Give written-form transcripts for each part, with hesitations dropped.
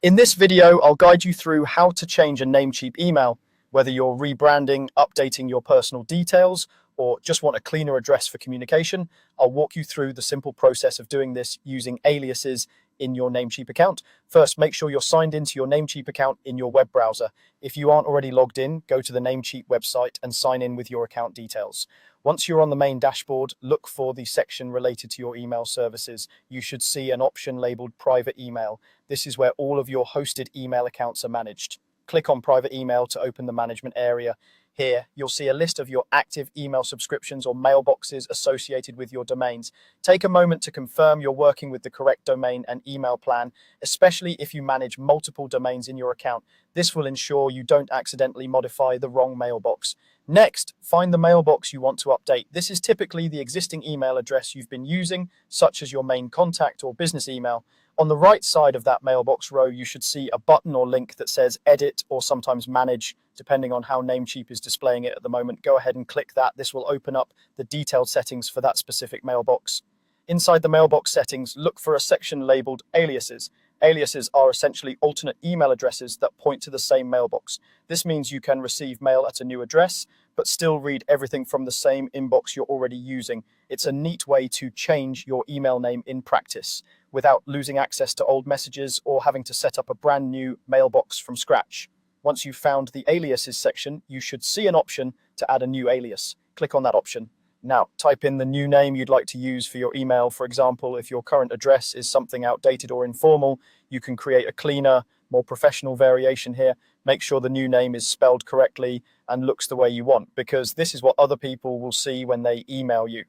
In this video, I'll guide you through how to change a Namecheap email, whether you're rebranding, updating your personal details, or just want a cleaner address for communication. I'll walk you through the simple process of doing this using aliases in your Namecheap account. First, make sure you're signed into your Namecheap account in your web browser. If you aren't already logged in, go to the Namecheap website and sign in with your account details. Once you're on the main dashboard, look for the section related to your email services. You should see an option labeled Private Email. This is where all of your hosted email accounts are managed. Click on Private Email to open the management area. Here, you'll see a list of your active email subscriptions or mailboxes associated with your domains. Take a moment to confirm you're working with the correct domain and email plan, especially if you manage multiple domains in your account. This will ensure you don't accidentally modify the wrong mailbox. Next, find the mailbox you want to update. This is typically the existing email address you've been using, such as your main contact or business email. On the right side of that mailbox row, you should see a button or link that says Edit or sometimes Manage, depending on how Namecheap is displaying it at the moment. Go ahead and click that. This will open up the detailed settings for that specific mailbox. Inside the mailbox settings, look for a section labeled Aliases. Aliases are essentially alternate email addresses that point to the same mailbox. This means you can receive mail at a new address, but still read everything from the same inbox you're already using. It's a neat way to change your email name in practice without losing access to old messages or having to set up a brand new mailbox from scratch. Once you've found the aliases section, you should see an option to add a new alias. Click on that option. Now, type in the new name you'd like to use for your email. For example, if your current address is something outdated or informal, you can create a cleaner, more professional variation here. Make sure the new name is spelled correctly and looks the way you want, because this is what other people will see when they email you.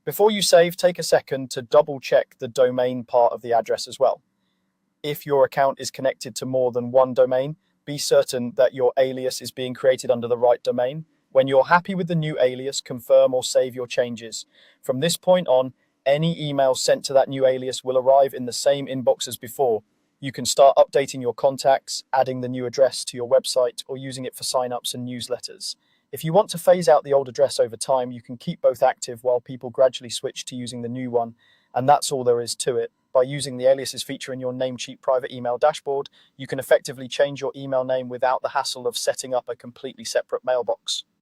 Before you save, take a second to double check the domain part of the address as well. If your account is connected to more than one domain, be certain that your alias is being created under the right domain. When you're happy with the new alias, confirm or save your changes. From this point on, any email sent to that new alias will arrive in the same inbox as before. You can start updating your contacts, adding the new address to your website, or using it for signups and newsletters. If you want to phase out the old address over time, you can keep both active while people gradually switch to using the new one. And that's all there is to it. By using the aliases feature in your Namecheap private email dashboard, you can effectively change your email name without the hassle of setting up a completely separate mailbox.